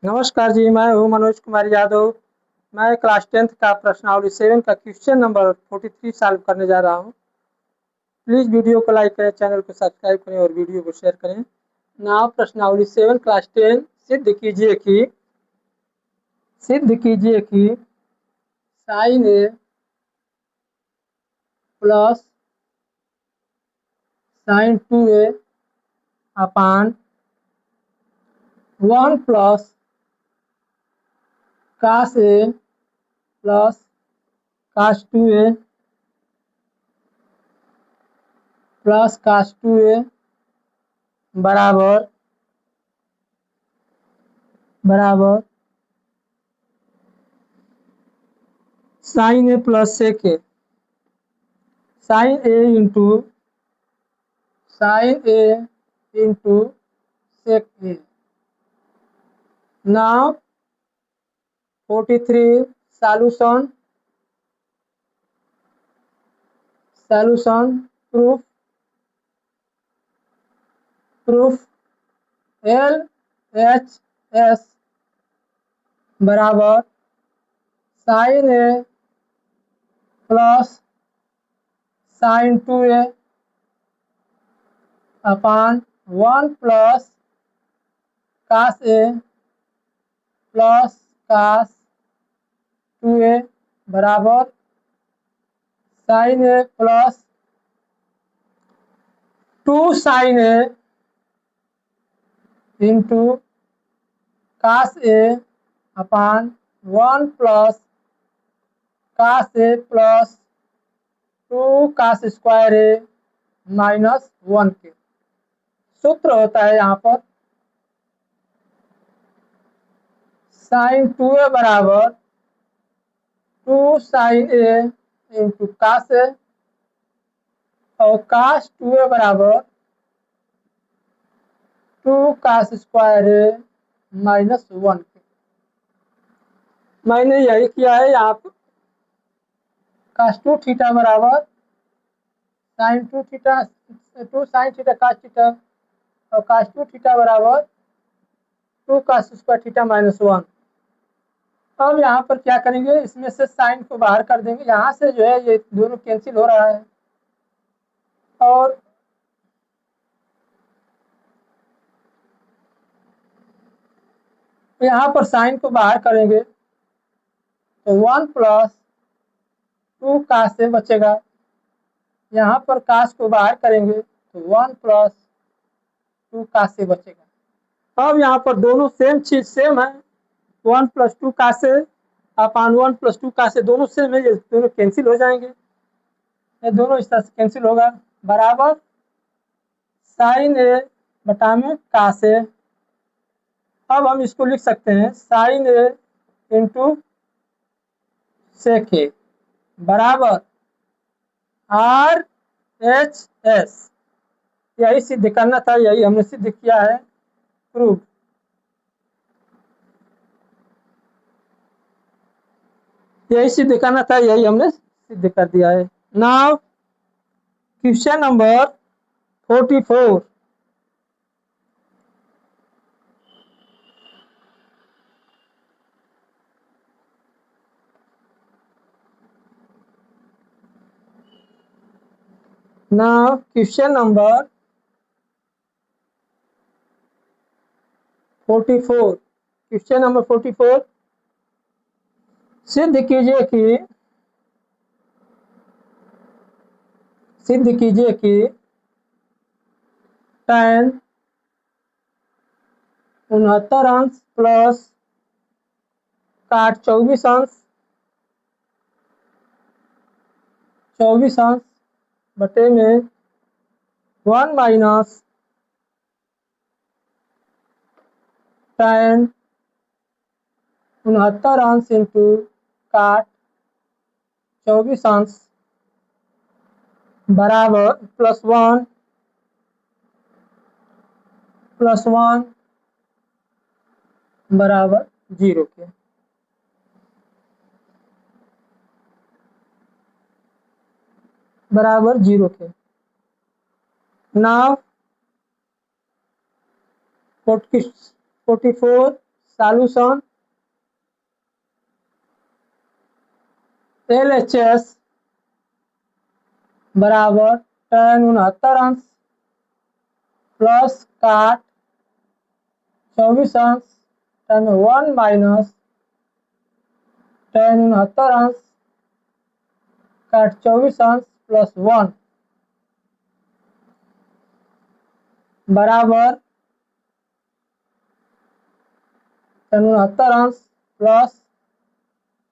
नमस्कार जी, मैं हूँ मनोज कुमार यादव। मैं क्लास 10th का प्रश्नावली 7 का क्वेश्चन नंबर 43 सॉल्व करने जा रहा हूँ। प्लीज़ वीडियो को लाइक करें, चैनल को सब्सक्राइब करें और वीडियो को शेयर करें। नाउ प्रश्नावली 7 क्लास 10 सिद्ध कीजिए कि sine A plus sine 2a upon 1 plus cos A plus cos 2a plus cos 2a बराबर बराबर sine A plus sec A. Sine A into sec A. Now 43 solution proof LHS बराबर sine A plus sine 2a upon 1 plus cos A plus cos 2a बराबर sine A plus 2 sine A into cos A upon 1 plus cos A plus 2 cos square A minus 1 के। सूत्र होता है यहाँ पर sign 2a बराबर 2 sine A into cos ए और कास 2a बराबर 2 कास स्क्वायर ए माइनस 1 के। मैंने यही किया है। यहाँ पर कास 2 थीटा बराबर sine 2 theta 2 sine theta cos theta और कास 2 थीटा बराबर 2 कास स्क्वायर थीटा माइनस 1। अब यहाँ पर क्या करेंगे, इसमें से साइन को बाहर कर देंगे। यहाँ से जो है ये दोनों कैंसिल हो रहा है और यहाँ पर साइन को बाहर करेंगे तो 1 प्लस 2 कास से बचेगा। यहाँ पर कास को बाहर करेंगे तो 1 प्लस 2 कास से बचेगा। अब यहाँ पर दोनों सेम चीज सेम है। 1 प्लस 2 कास से अपान 1 प्लस 2 कास से दोनों सेम है, ये दोनों कैंसिल हो जाएंगे। ये दोनों इस तरह से कैंसिल होगा बराबर साइन ए बटा में कास ए। अब हम इसको लिख सकते हैं साइन ए इंटू सेक ए बराबर RHS। यही सिद्ध करना था, यही हमने सिद्ध किया है, प्रूव। यही सिद्ध करना था, यही हमने सिद्ध कर दिया है। Now question number 44। Now question number 44। Question number 44 सिद्ध कीजिए कि tan 69 अंश प्लस काट 24 अंश बटे में 1 माइनस tan 69 अंश इंटू काट 24 अंश बराबर प्लस 1 बराबर 0 के। बराबर 0 के। नाउ 44 सॉल्यूशन LHS बराबर tan 69 अंश प्लस काट 24 अंश tan 1 माइनस tan 69 अंश काट 24 अंश प्लस 1 बराबर tan 69 अंश प्लस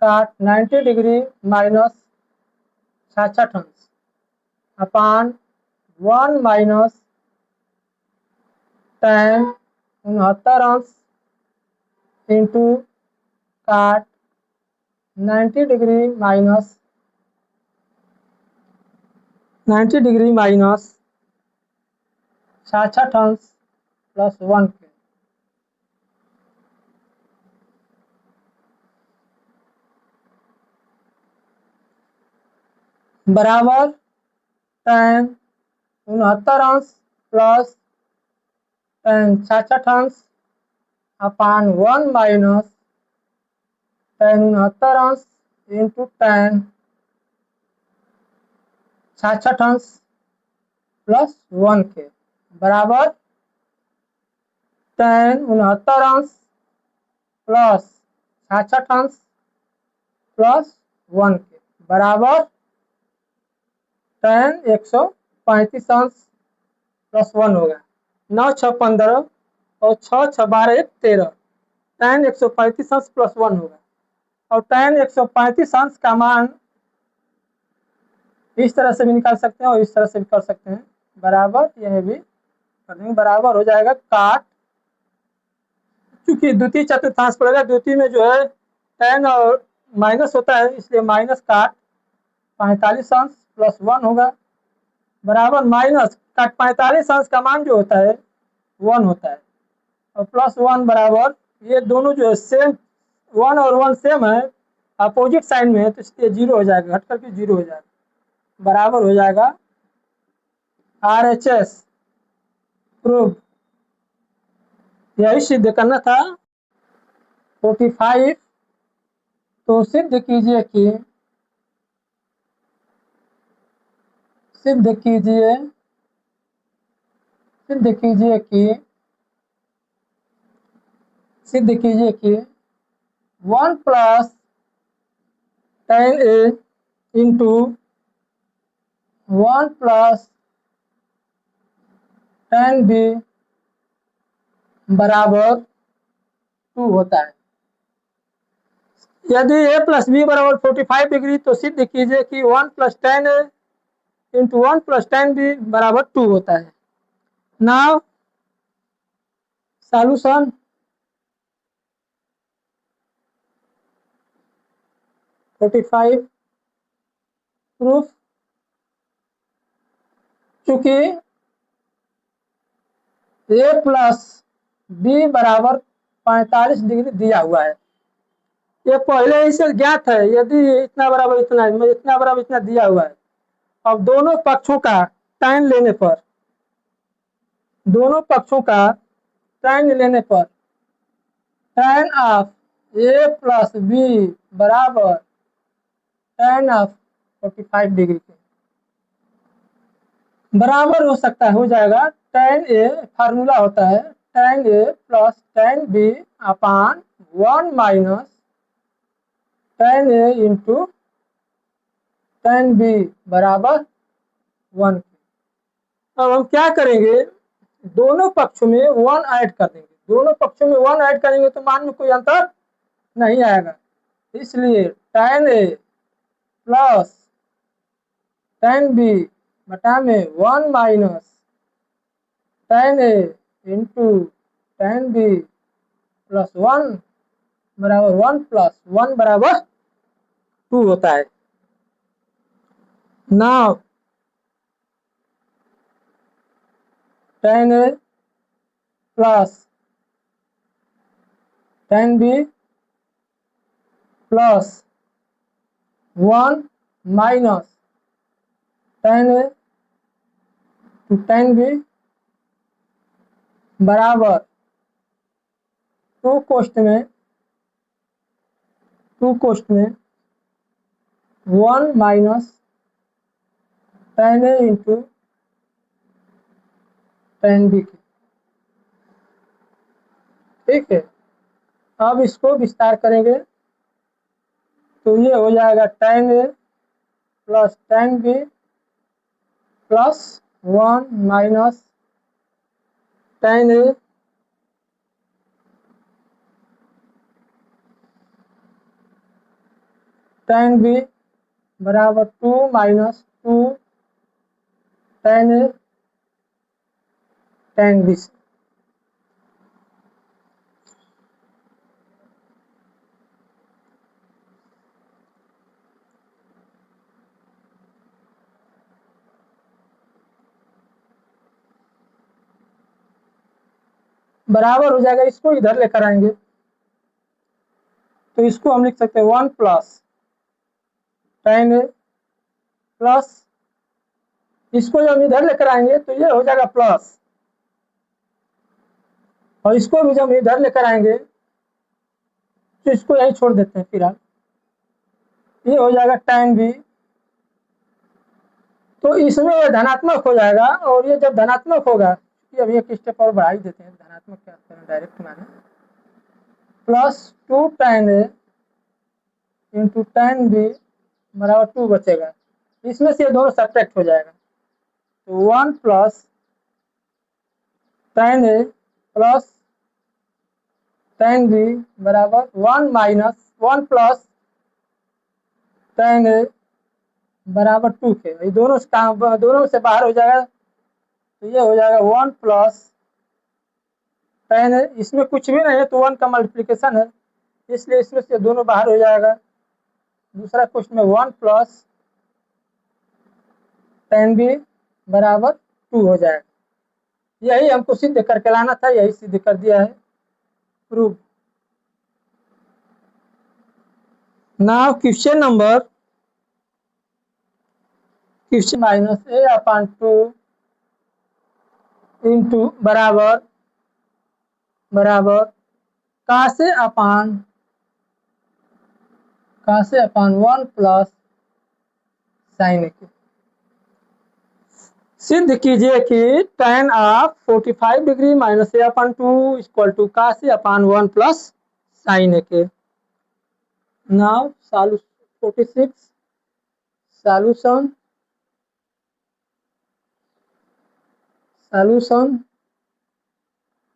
काट 90 डिग्री माइनस 66 अंश अपान 1 माइनस tan 69 अंश इंटू काट 90 डिग्री माइनस 66 अंश प्लस 1 के बराबर tan 69 अंश प्लस tan 66 अंश अपान 1 माइनस tan 69 अंश इंटू tan 66 अंश प्लस 1 के बराबर tan 69 अंश प्लस 66 अंश प्लस 1 के बराबर tan 135 अंश प्लस 1 होगा 9 6 15 और 6 6 12 1 13 tan 135 अंश प्लस 1 होगा और tan 135 अंश का मान इस तरह से भी निकाल सकते हैं और इस तरह से भी कर सकते हैं बराबर यह भी कर देंगे बराबर हो जाएगा काट क्योंकि द्वितीय चतुर्थांश पड़ेगा द्वितीय में जो है tan और माइनस होता है इसलिए माइनस काट 45 अंश प्लस 1 होगा बराबर माइनस काट 45 अंश का मान जो होता है 1 होता है और प्लस 1 बराबर ये दोनों जो है सेम 1 और 1 सेम है अपोजिट साइन में है तो इसलिए 0 हो जाएगा घट करके 0 हो जाएगा बराबर हो जाएगा RHS प्रूव यही सिद्ध करना था 45 तो सिद्ध कीजिए कि सिद्ध कीजिए कि 1 plus tan A into 1 plus tan B बराबर 2 होता है यदि A प्लस बी बराबर 45 डिग्री तो सिद्ध कीजिए कि 1 plus tan A into 1 plus tan B बराबर 2 होता है नाउ सॉल्यूशन प्रूफ चूंकि A प्लस बी बराबर 45 डिग्री दिया हुआ है ये पहले ही से ज्ञात है यदि इतना बराबर इतना दिया हुआ है अब दोनों पक्षों का tan लेने पर tan of A plus B बराबर tan ऑफ 45 डिग्री के बराबर हो सकता है हो जाएगा tan A फार्मूला होता है tan A plus tan B upon 1 minus tan A into tan B बराबर 1 अब हम क्या करेंगे दोनों पक्षों में 1 ऐड कर देंगे तो मान में कोई अंतर नहीं आएगा इसलिए tan A plus tan B बटा में 1 minus tan A into tan B plus 1 बराबर 1 प्लस 1 बराबर 2 होता है now tan A plus tan B plus 1 minus tan A to tan B बराबर टू कोष्ट में 1 minus tan A into tan B के। ठीक है, अब इसको विस्तार करेंगे तो ये हो जाएगा tan A plus tan B plus 1 minus tan A tan B बराबर 2 minus 2 tan A tan B से। बराबर हो जाएगा, इसको इधर लेकर आएंगे तो इसको हम लिख सकते हैं 1 प्लस tan A प्लस, इसको जब इधर लेकर आएंगे तो ये हो जाएगा प्लस, और इसको भी जब इधर लेकर आएंगे तो इसको यही छोड़ देते हैं फिलहाल, ये हो जाएगा tan B। तो इसमें ये धनात्मक हो जाएगा, और ये जब धनात्मक होगा, ये अभी एक स्टेप और बढ़ा ही देते हैं, धनात्मक क्या करें डायरेक्ट माने, plus 2 tan A into tan B बराबर 2 बचेगा, इसमें से ये दोनों सब्ट्रैक्ट हो जाएगा तो 1 plus tan A plus tan B बराबर 1 माइनस 1 प्लस tan A बराबर 2 के। ये दोनों से बाहर हो जाएगा तो ये हो जाएगा 1 प्लस tan A, इसमें कुछ भी नहीं है तो 1 का मल्टीप्लिकेशन है, इसलिए इसमें से दोनों बाहर हो जाएगा। दूसरा क्वेश्चन में 1 प्लस tan B बराबर 2 हो जाएगा। यही हमको सिद्ध करके लाना था, यही सिद्ध कर दिया है, prove. Now question minus A/2 into बराबर का से अपान 1 प्लस साइन A के। सिद्ध कीजिए कि tan of 45 degree minus A/2 equal to का से अपान 1 प्लस साइन A के। Now 46 solution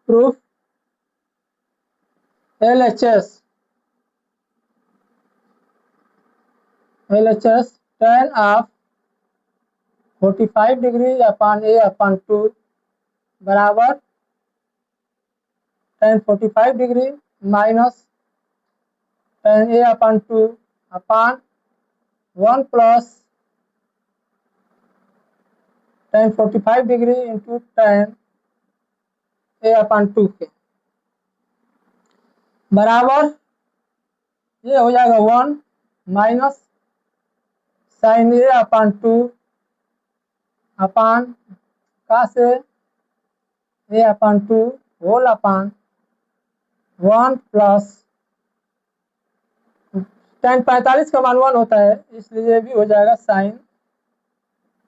proof LHS tan of 45 degree upon A/2 बराबर tan 45 degree minus tan A/2 upon 1 plus tan 45 degree into tan A/2 के बराबर ये हो जाएगा 1 minus sine A/2 अपान का से A/2 होल अपान 1 प्लस tan 45 का मान 1 होता है, इसलिए ये भी हो जाएगा साइन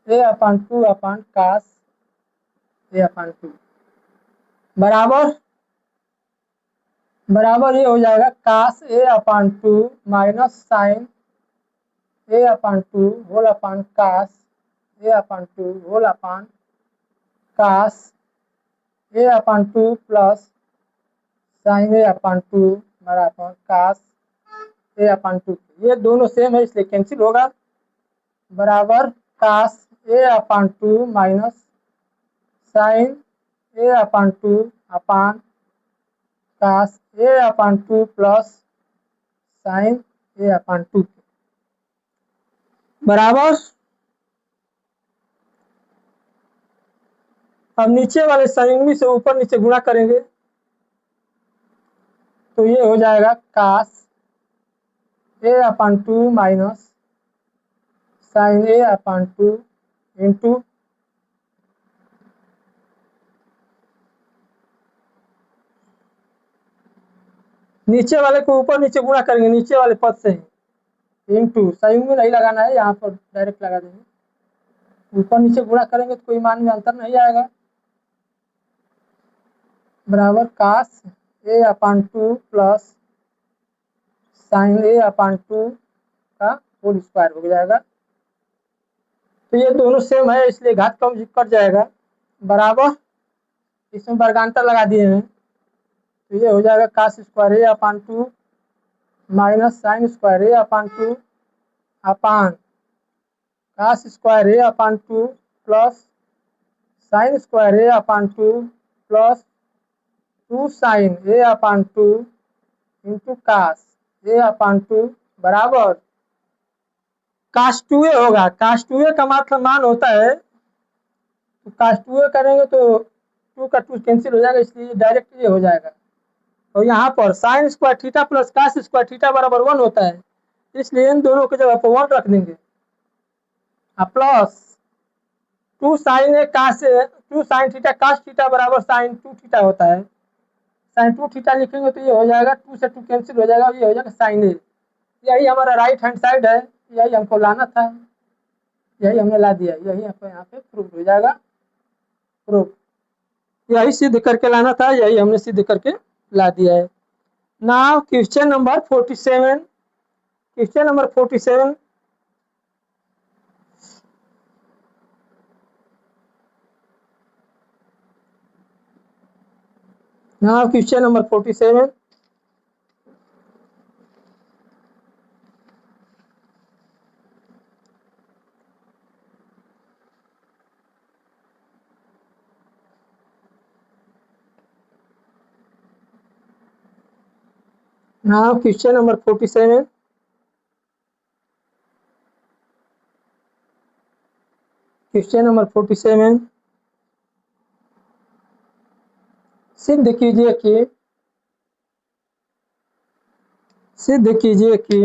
A/2 अपान कास A/2 बराबर ये हो जाएगा cos A/2 minus sine A/2 whole upon cos A/2 whole upon cos A/2 plus sine A/2 बराबर कास A/2। ये दोनों सेम है इसलिए कैंसिल होगा, बराबर कास A/2 माइनस साइन A/2 अपान cos A/2 plus sine A/2 बराबर। अब नीचे वाले संयुग्मी से ऊपर नीचे गुणा करेंगे तो ये हो जाएगा cos A/2 minus sine A/2 into नीचे वाले को ऊपर नीचे गुणा करेंगे नीचे वाले पद से ही, इंटू संयुग में नहीं लगाना है, यहाँ पर डायरेक्ट लगा देंगे। ऊपर नीचे गुणा करेंगे तो कोई मान में अंतर नहीं आएगा। बराबर कास ए अपान 2 प्लस साइन ए अपान 2 का होल स्क्वायर हो जाएगा। तो ये दोनों सेम है इसलिए घात कम कट जाएगा। बराबर इसमें वर्गांतर लगा दिए हैं तो ये हो जाएगा कास square A upon 2 minus sine square A upon 2 upon cos square A upon 2 plus sine square A upon 2 plus 2 sine A upon 2 into cos A अपान 2 बराबर कास 2a होगा। कास 2a का मतलब मान होता है, तो कास 2a करेंगे तो 2 का 2 कैंसिल हो जाएगा इसलिए डायरेक्ट ये हो जाएगा। और यहाँ पर sine square theta plus cos square theta बराबर 1 होता है, इसलिए इन दोनों की जगह पर 1 रख देंगे। प्लस 2 साइन ए कास 2 साइन थीटा कास थीटा बराबर साइन 2 थीटा होता है। साइन 2 थीटा लिखेंगे तो ये हो जाएगा 2 से 2 कैंसिल हो जाएगा, ये हो जाएगा साइन ए। यही हमारा राइट हैंड साइड है, यही हमको लाना था, यही हमने ला दिया, यही आपको यहाँ पे प्रूफ हो जाएगा। प्रूफ यही सिद्ध करके लाना था, यही हमने सिद्ध करके ला दिया है। Now question number 47। Question number 47 now question number 47 now question number 47 question number 47 सिद्ध कीजिए कि सिद्ध कीजिए कि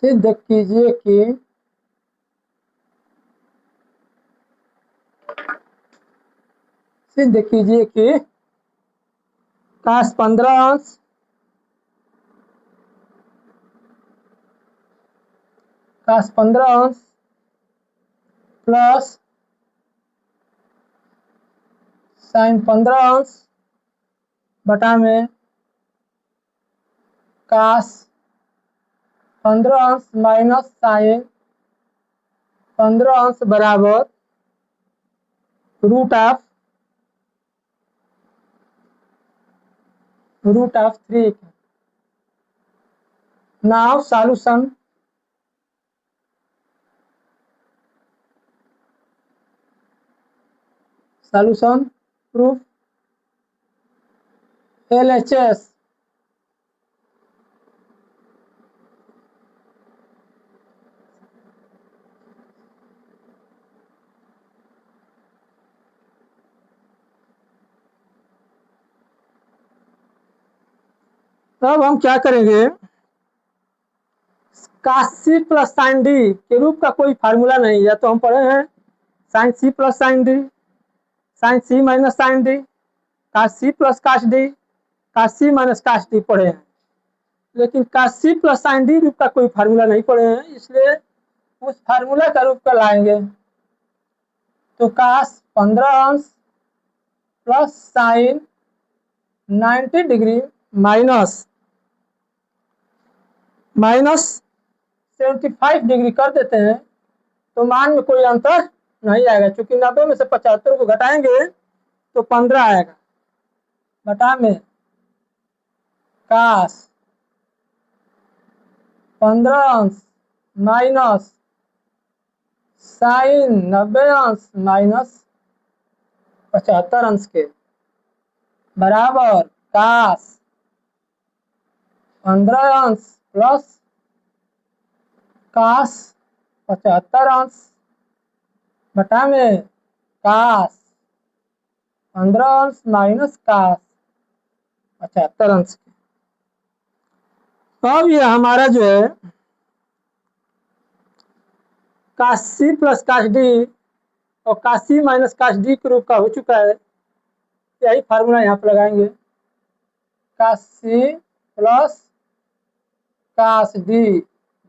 सिद्ध कीजिए कि सिद्ध कीजिए कि कास 15 अंश कास 15 अंश प्लस साइन 15 अंश बटा में कास 15 अंश माइनस साइन 15 अंश बराबर root of 3। Now solution proof LHS अब हम क्या करेंगे, cos C plus sine D के रूप का कोई फार्मूला नहीं है, तो हम पढ़े हैं sine C plus sine D, sine C minus sine D, cos C plus cos D, cos C minus cos D पढ़े हैं, लेकिन cos C plus sine D रूप का कोई फार्मूला नहीं पढ़े हैं, इसलिए उस फार्मूला का रूप का लाएंगे। तो कास 15 अंश plus sign 90 degree minus 75 degree कर देते हैं तो मान में कोई अंतर नहीं आएगा, क्योंकि 90 में से 75 को घटाएंगे तो 15 आएगा, बटा में कास 15 अंश माइनस साइन 90 अंश माइनस 75 अंश के बराबर कास 15 अंश प्लस कास 75 अंश बटा में कास 15 अंश माइनस कास 75 अंश के। अब ये हमारा जो है कास सी प्लस कास डी और काश सी माइनस काश डी के रूप का हो चुका है। यही फार्मूला यहाँ पर लगाएंगे, काश सी प्लस काश डी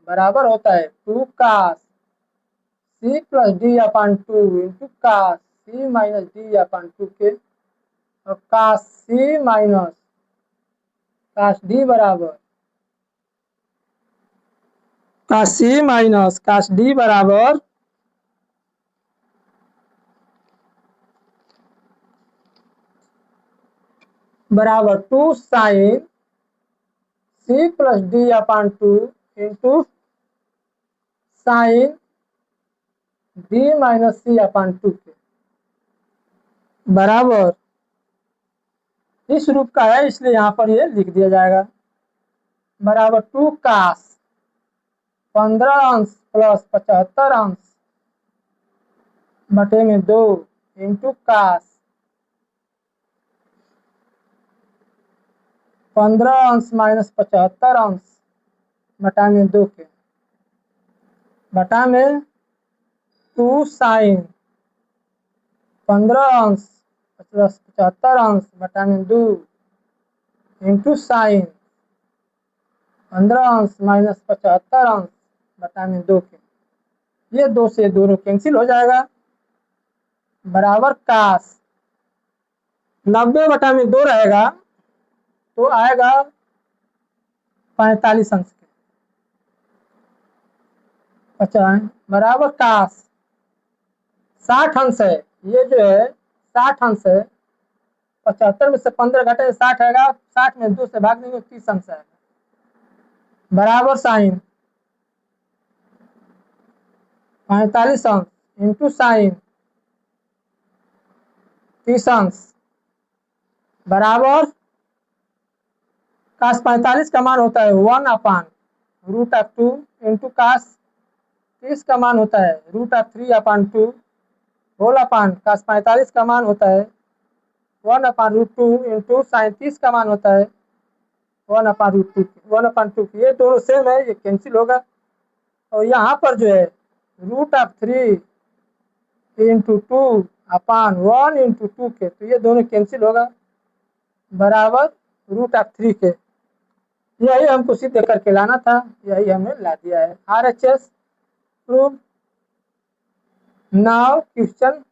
बराबर होता है 2 काश सी प्लस डी अपान 2 इंटू काश सी माइनस डी अपान 2 के, और काश सी माइनस काश डी बराबर काश सी माइनस काश डी बराबर बराबर 2 साइन सी प्लस डी अपान 2 इंटू साइन डी माइनस सी अपान 2 के बराबर इस रूप का है, इसलिए यहाँ पर ये लिख दिया जाएगा बराबर 2 काश 15 अंश प्लस 75 अंश बटे में 2 इंटू काश 15 अंश माइनस 75 अंश बटा में 2 के बटा में 2 साइन 15 अंश प्लस 75 अंश बटा में 2 इंटू साइन 15 अंश माइनस 75 अंश बटा में 2 के, ये 2 से दोनों कैंसिल हो जाएगा बराबर काश 90 बटा में 2 रहेगा तो आएगा 45 अंश के 50 बराबर काश 60 अंश है, ये जो है 60 अंश है, 75 में से 15 घटे 60 आएगा, 60 में 2 से भाग देंगे 30 अंश आएगा बराबर साइन 45 अंश इंटू साइन 30 अंश बराबर काश 45 का मान होता है 1 अपान रूट ऑफ 2 इंटू काश 30 का मान होता है root of 3 upon 2 whole upon cos 45 का मान होता है 1 अपान रूट 2 इंटू साइन 30 का मान होता है 1 अपान रूट 2 1 अपान 2, ये दोनों सेम है, ये कैंसिल होगा। और यहाँ पर जो है root of 3 into 2 upon 1 into 2 के, तो ये दोनों कैंसिल होगा बराबर रूट ऑफ 3 के। यही हमको सिद्ध करके लाना था, यही हमने ला दिया है। RHS prove. Now question